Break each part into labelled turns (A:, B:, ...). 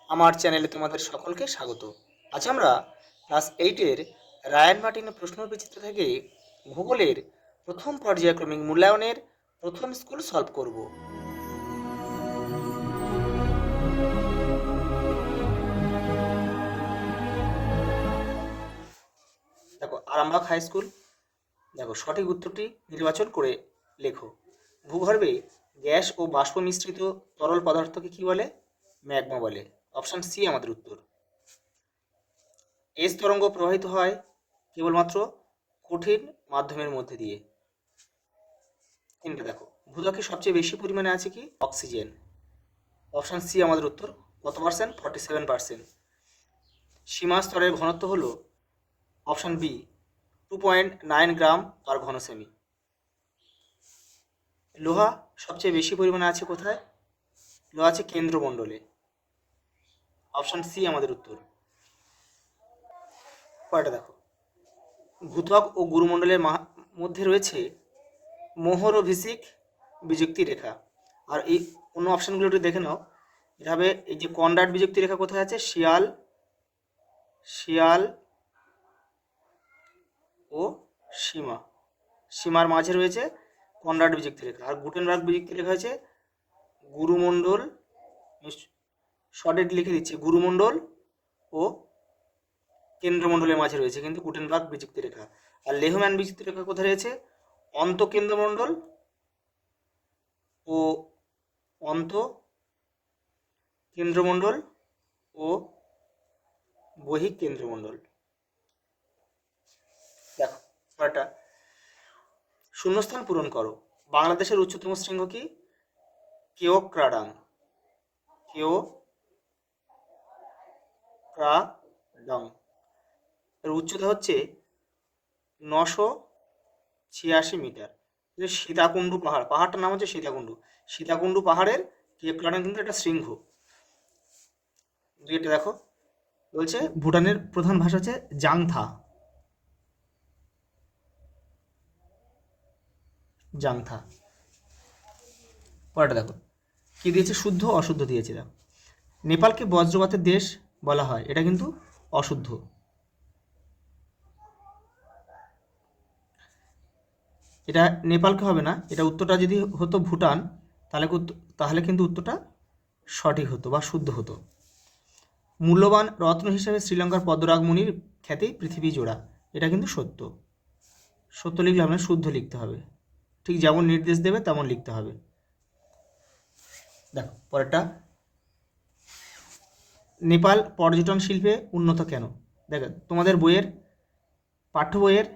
A: আমার চ্যানেলে তোমাদের সকলকে স্বাগত। আজ আমরা ক্লাস 8-এর রায়ান মার্টিনের প্রশ্ন বিচিত্র থেকে ভূগোলের প্রথম পর্যায়ক্রমিক মূল্যায়নের প্রথম স্কুল সলভ করব। দেখো, আরামবাগ হাই স্কুল। দেখো, সঠিক উত্তরটি নির্বাচন করে লেখো। ভূগর্ভে গ্যাস ও বাষ্প মিশ্রিত তরল পদার্থকে কি বলে? ম্যাগমা বলে। অপশন সি আমাদের উত্তর। এস তরঙ্গ প্রবাহিত হয় কেবলমাত্র কঠিন মাধ্যমের মধ্যে দিয়ে। তিনটে দেখো, ভূত্বকে সবচেয়ে বেশি পরিমাণে আছে কি? অক্সিজেন। অপশন সি আমাদের উত্তর। কত পার্সেন্ট? 47%। সীমা স্তরের ঘনত্ব হলো অপশন বি 2.9 গ্রাম পার ঘন সেমি। লোহা সবচেয়ে বেশি পরিমাণে আছে কোথায়? লোহা আছে কেন্দ্রমণ্ডলে। অপশন সি আমাদের উত্তর। পরেরটা দেখো, ভূত্বক ও গুরুমণ্ডলের মধ্যে রয়েছে মোহর ও ভিসিক বিযুক্তি রেখা। আর এই অন্য অপশানগুলো একটু দেখে নাও। এটা হবে, এই যে কনরাড বিযুক্তি রেখা কোথায় আছে? শিয়াল শিয়াল ও সীমা, সীমার মাঝে রয়েছে কনরাড বিযুক্তি রেখা। আর গুটেনবার্গ বিযুক্তি রেখা হচ্ছে গুরুমণ্ডল, শর্টেড লিখে দিচ্ছি, গুরুমণ্ডল ও কেন্দ্রমণ্ডলের মাঝে রয়েছে কিন্তু গুটেনবার্গ বিযুক্তি রেখা। আর লেহম্যান বিযুক্তি রেখা কোথায় রয়েছে? অন্তঃকেন্দ্রমণ্ডল ও অন্ত কেন্দ্রমণ্ডল ও বহিঃ কেন্দ্রমণ্ডল। দেখো পরেরটা, শূন্যস্থান পূরণ করো। বাংলাদেশের উচ্চতম শৃঙ্গ কি? কেওক্রাডাং। কেওক্রাডাং এর উচ্চতা হচ্ছে 986 মিটার। যে সীতাকুণ্ডু পাহাড়, পাহাড়টার নাম হচ্ছে সীতাকুণ্ডু। সীতাকুণ্ডু পাহাড়ের কেওক্রাডাং কিন্তু একটা শৃঙ্গ। দুইটা দেখো, বলছে ভুটানের প্রধান ভাষা হচ্ছে জাংথা। জাংথা। পরেরটা দেখো, কি দিয়েছে? শুদ্ধ অশুদ্ধ দিয়েছে। দেখো, নেপালকে বজ্রপাতের দেশ বলা হয়, এটা কিন্তু অশুদ্ধ। এটা নেপালকে হবে না, এটা উত্তরটা যদি হতো ভুটান তাহলে কিন্তু উত্তরটা সঠিক হতো বা শুদ্ধ হতো। মূল্যবান রত্ন হিসেবে শ্রীলঙ্কার পদ্মরাগমণির খ্যাতি পৃথিবী জোড়া, এটা কিন্তু সত্য। সত্য লিখলে হবে না, শুদ্ধ লিখতে হবে। ঠিক যেমন নির্দেশ দেবে তেমন লিখতে হবে। দেখো পরেরটা, নেপাল পর্যটন শিল্পে উন্নত কেন? দেখো, তোমাদের বইয়ের পাঠ্য বইয়ের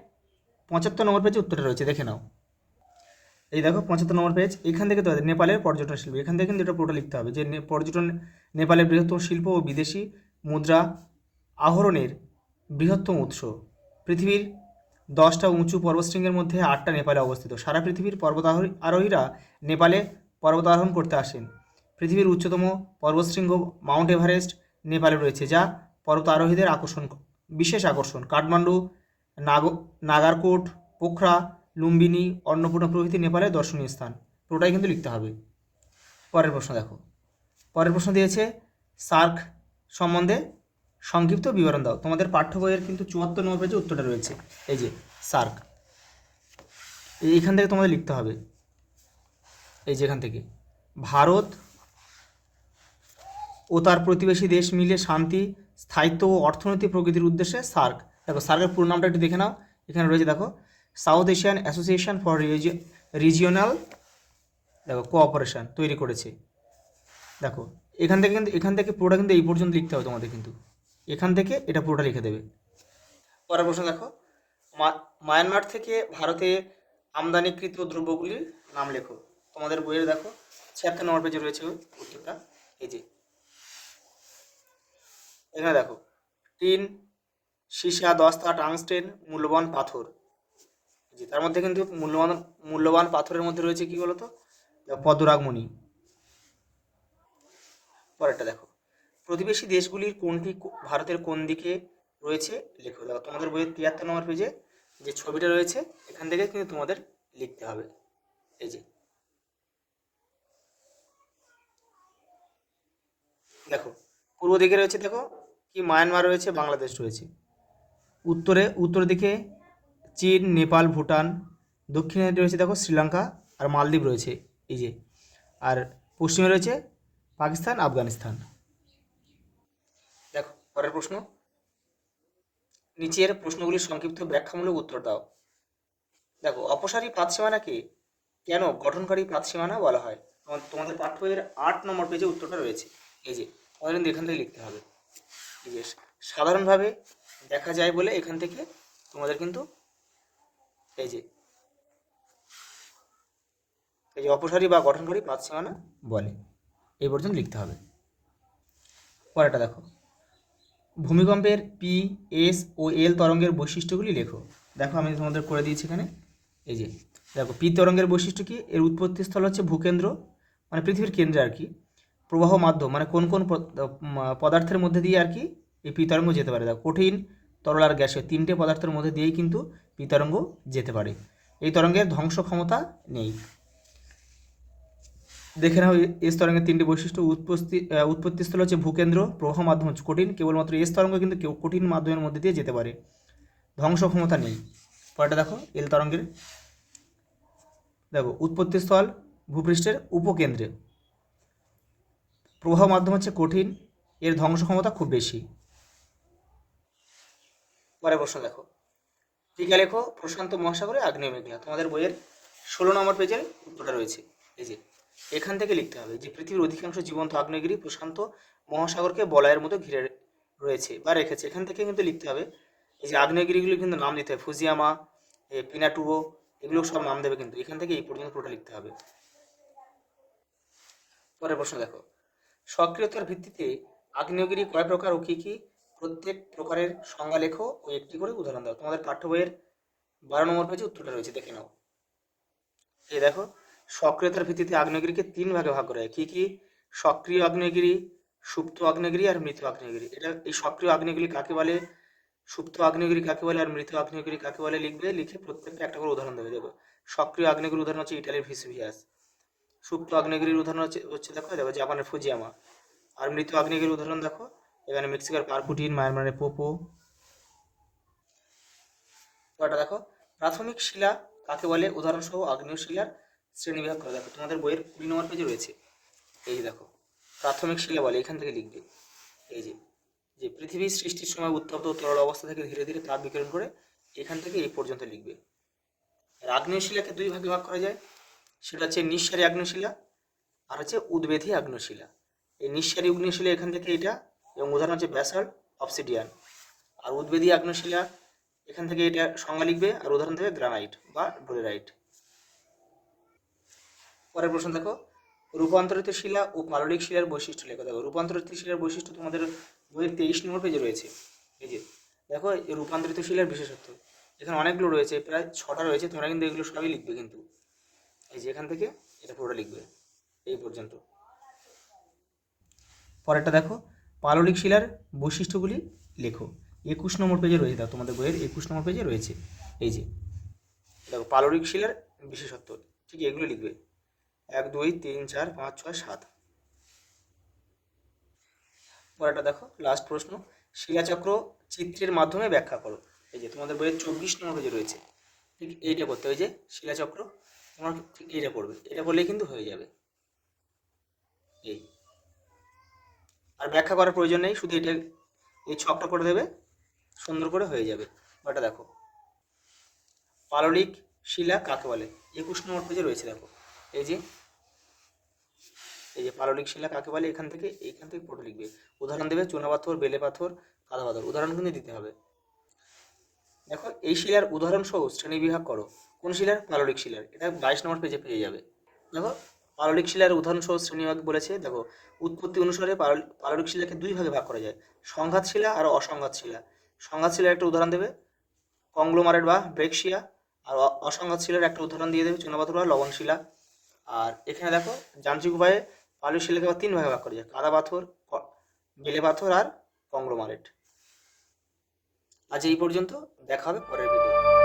A: 75 নম্বর পেজে উত্তরটা রয়েছে, দেখে নাও। এই দেখো 75 নম্বর পেজ, এখান থেকে তো নেপালের পর্যটন শিল্প, এখান থেকে কিন্তু এটা পুরোটা লিখতে হবে যে পর্যটন নেপালের বৃহত্তম শিল্প ও বিদেশি মুদ্রা আহরণের বৃহত্তম উৎস। পৃথিবীর 10টা উঁচু পর্বতশৃঙ্গের মধ্যে 8টা নেপালে অবস্থিত। সারা পৃথিবীর আরোহীরা নেপালে পর্বতারোহণ করতে আসেন। পৃথিবীর উচ্চতম পর্বতশৃঙ্গ মাউন্ট এভারেস্ট নেপালে রয়েছে, যা পর্বতারোহীদের বিশেষ আকর্ষণ। কাঠমান্ডু, নাগারকোট, পোখরা, লুম্বিনী, অন্নপূর্ণা প্রভৃতি নেপালের দর্শনীয় স্থান। পুরোটাই কিন্তু লিখতে হবে। পরের প্রশ্ন দেখো, পরের প্রশ্ন দিয়েছে সার্ক সম্বন্ধে সংক্ষিপ্ত বিবরণ দাও। তোমাদের পাঠ্য বইয়ের কিন্তু 74 নম্বর পেজে উত্তরটা রয়েছে। এই যে সার্ক, এইখান থেকে তোমাদের লিখতে হবে। এই যে এখান থেকে, ভারত ও তার প্রতিবেশী দেশ মিলে শান্তি, স্থায়িত্ব ও অর্থনৈতিক প্রগতির উদ্দেশ্যে সার্ক। দেখো সার্কের পুরো নামটা একটু দেখে নাও, এখানে রয়েছে দেখো, south Asian association for regional দেখো কোঅপারেশন তৈরি করেছে। দেখো এখান থেকে পুরোটা কিন্তু এই পর্যন্ত লিখতে হবে তোমাদের, কিন্তু এখান থেকে এটা পুরোটা লিখে দেবে। পরের প্রশ্ন দেখো, মায়ানমার থেকে ভারতে আমদানিকৃত দ্রব্যগুলির নাম লেখো। তোমাদের বইয়ের দেখো 76 নম্বর পেজে রয়েছে উত্তরটা। এই যে এখানে দেখো, টিন, সীসা, দস্তা, টাংস্টেন, মূল্যবান পাথর। জি, তার মধ্যে কিন্তু মূল্যবান পাথরের মধ্যে রয়েছে কি বলতো? পদ্মরাগমণি। পরেরটা দেখো, প্রতিবেশী দেশগুলির কোনটি ভারতের কোন দিকে রয়েছে লেখো। দেখো তোমাদের বইয়ের 73 নম্বর পেজে যে ছবিটা রয়েছে, এখান থেকে কিন্তু তোমাদের লিখতে হবে। এই যে দেখো, পূর্ব দিকে রয়েছে দেখো কি মায়ানমার রয়েছে, বাংলাদেশ রয়েছে। উত্তর দিকে চীন, নেপাল, ভুটান। দক্ষিণে রয়েছে দেখো শ্রীলঙ্কা আর মালদ্বীপ রয়েছে এই যে। আর পশ্চিমে রয়েছে পাকিস্তান, আফগানিস্তান। দেখো পরের প্রশ্ন, নিচের প্রশ্নগুলির সংক্ষিপ্ত ব্যাখ্যামূলক উত্তর দাও। দেখো অপসারী পাতসীমানাকে কেন গঠনকারী পাতসীমানা বলা হয়? তোমাদের পাঠ্য বইয়ের 8 নম্বর পেজে উত্তরটা রয়েছে এই যে। তোমাদের কিন্তু এখান থেকে লিখতে হবে এই যে, সাধারণভাবে দেখা যায় বলে এখান থেকে তোমাদের কিন্তু এই যে অপসারী বা গঠনকারী পাতসীমানা বলে, এই পর্যন্ত লিখতে হবে। পরেরটা দেখো, ভূমিকম্পের পি, এস ও এল তরঙ্গের বৈশিষ্ট্যগুলি লেখো। দেখো আমি তোমাদের করে দিয়েছি এখানে এই যে। দেখো পি তরঙ্গের বৈশিষ্ট্য কি? এর উৎপত্তিস্থল হচ্ছে ভূকেন্দ্র, মানে পৃথিবীর কেন্দ্রে আর কি। প্রবাহ মাধ্যম মানে কোন কোন পদার্থের মধ্যে দিয়ে আর কি এই পি তরঙ্গ যেতে পারে। দেখো কঠিন, তরল আর গ্যাসীয় 3টে পদার্থের মধ্যে দিয়েই কিন্তু পি তরঙ্গ যেতে পারে। এই তরঙ্গের ধ্বংস ক্ষমতা নেই। দেখে নাও এস তরঙ্গের 3টি বৈশিষ্ট্য। উৎপত্তিস্থল হচ্ছে ভূকেন্দ্র, প্রবাহ মাধ্যম হচ্ছে কঠিন, কেবলমাত্র এস তরঙ্গ কিন্তু কঠিন মাধ্যমের মধ্যে দিয়ে যেতে পারে, ধ্বংস ক্ষমতা নেই। পরেরটা দেখো এল তরঙ্গের, দেখো উৎপত্তিস্থল ভূপৃষ্ঠের উপকেন্দ্রে, প্রবাহ মাধ্যম হচ্ছে কঠিন, এর ধ্বংস ক্ষমতা খুব বেশি। পরের প্রশ্ন দেখো, টিকা লেখো প্রশান্ত মহাসাগরে আগ্নেয় মেঘলা। তোমাদের বইয়ের 16 নম্বর পেজের উত্তরটা রয়েছে এই যে। এখান থেকে লিখতে হবে যে পৃথিবীর অধিকাংশ জীবন্ত আগ্নেয়গিরি প্রশান্ত মহাসাগরকে বলয়ের মতো ঘিরে রয়েছে বা রেখেছে। এখান থেকে কিন্তু লিখতে হবে এই যে আগ্নেয়গিরিগুলো কিন্তু নাম দিতে হবে, ফুজিয়ামা, পিনাটুরো, এগুলো সব নাম দেবে কিন্তু। এখান থেকে এই পর্যন্ত পুরোটা লিখতে হবে। পরের প্রশ্ন দেখো, সক্রিয়তার ভিত্তিতে আগ্নেয়গিরি কয় প্রকার ও কী কী? প্রত্যেক প্রকারের সংজ্ঞা লেখো ও একটি করে উদাহরণ দাও। তোমাদের পাঠ্য বইয়ের 12 নম্বর পেজে উত্তরটা রয়েছে, দেখে নাও। এই দেখো, সক্রিয়তার ভিত্তিতে আগ্নেয়গিরিকে 3 ভাগে ভাগ করা হয়। কি কি? সক্রিয় আগ্নেয়গিরি, সুপ্ত আগ্নেয়গিরি আর মৃত আগ্নেয়গিরি। এটা এই সক্রিয় আগ্নেয়গিরি কাকে বলে, সুপ্ত আগ্নেয়গিরি কাকে বলে আর মৃত আগ্নেয়গিরি কাকে বলে লিখবে, লিখে প্রত্যেকটা একটা করে উদাহরণ দেবে। দেখো সক্রিয় আগ্নেয়গিরির উদাহরণ হচ্ছে ইটালির ভেসুভিয়াস। সুপ্ত আগ্নেয়গিরির উদাহরণ হচ্ছে দেখো জাপানের ফুজিয়ামা। আর মৃত আগ্নেয়গিরির উদাহরণ দেখো এখানে মেক্সিকার পারকুটিন, মায়ানমারের পোপো। তো এটা দেখো, প্রাথমিক শিলা কাকে বলে, উদাহরণসহ আগ্নেয় শিলার শ্রেণীবিভাগ করা। দেখো তোমাদের বইয়ের 20 নম্বর পেজে রয়েছে এই যে। দেখো প্রাথমিক শিলা বলে, এখান থেকে লিখবে এই যে, যে পৃথিবীর সৃষ্টির সময় উত্তপ্ত তরল অবস্থা থেকে ধীরে ধীরে তাপ বিকিরণ করে, এখান থেকে এই পর্যন্ত লিখবে। আর আগ্নেয় শিলাকে 2 ভাগে ভাগ করা যায়, সেটা হচ্ছে নিঃসারী আগ্নেয় শিলা আর হচ্ছে উদ্বেধী আগ্নেয় শিলা। এই নিঃসারী আগ্নেয় শিলা এখান থেকে এটা, এবং উদাহরণ হচ্ছে ব্যাসাল্ট, অবসিডিয়ান। আর উদ্বেধী আগ্নেয় শিলা এখান থেকে এটা সংজ্ঞা লিখবে আর উদাহরণ দেবে গ্রানাইট বা ডোলেরাইট। পরের প্রশ্ন দেখো, রূপান্তরিত শিলা ও পাললিক শিলার বৈশিষ্ট্য লেখো। দেখো রূপান্তরিত শিলার বৈশিষ্ট্য তোমাদের বইয়ের 23 নম্বর পেজে রয়েছে এই যে। দেখো এই রূপান্তরিত শিলার বিশেষত্ব এখানে অনেকগুলো রয়েছে, প্রায় 6টা রয়েছে। তোমরা কিন্তু এগুলো সবই লিখবে কিন্তু এই যে, এখান থেকে এটা পুরোটা লিখবে এই পর্যন্ত। পরেরটা দেখো, পাললিক শিলার বৈশিষ্ট্যগুলি লেখো। 21 নম্বর পেজে রয়েছে, দেখো তোমাদের বইয়ের 21 নম্বর পেজে রয়েছে এই যে। দেখো পাললিক শিলার বিশেষত্ব, ঠিক এগুলো লিখবে 1 2 3 4 5 6 7। পরেরটা দেখো লাস্ট প্রশ্ন, শিলাচক্র চিত্রের মাধ্যমে ব্যাখ্যা করো। এই যে তোমাদের বইয়ের 24 নম্বর পেজে রয়েছে, ঠিক এইটা করতে হবে যে শিলাচক্র, তোমার ঠিক এইটা করবে, এটা করলেই কিন্তু হয়ে যাবে এই। আর ব্যাখ্যা করার প্রয়োজন নেই, শুধু এটা এই ছকটা করে দেবে, সুন্দর করে হয়ে যাবে। ওটা দেখো, পাললিক শিলা কাকে বলে, 21 নম্বর পেজে রয়েছে। দেখো এই যে, এই যে পাললিক শিলা কাকে বলে, এইখান থেকে পুরো লিখবে। উদাহরণ দেবে চুনাপাথর, বেলে পাথর, কাদা পাথর, উদাহরণ কিন্তু দিতে হবে। দেখো এই শিলার উদাহরণ সহ শ্রেণী বিভাগ করো। কোন শিলার? পাললিক শিলার। এটা 22 নম্বর পেজে পেয়ে যাবে। দেখো পাললিক শিলার উদাহরণ সহ শ্রেণীবিভাগ বলেছে। দেখো উৎপত্তি অনুসারে পাললিক শিলাকে 2 ভাগে ভাগ করা যায়, সংঘাত শিলা আর অসংঘাত শিলা। সংঘাত শিলার একটা উদাহরণ দেবে কংগ্লোমারেট বা ব্রেকশিয়া, আর অসংঘাত শিলার একটা উদাহরণ দিয়ে দেবে চুনাপাথর বা লবণ শিলা। আর এখানে দেখো যান্ত্রিক উপায়ে পাললিক শিলাকে আবার 3 ভাগে ভাগ করা যায়, কাদা পাথর, বেলে পাথর আর কংগ্লোমারেট। আজ এই পর্যন্ত, দেখা হবে পরের ভিডিও।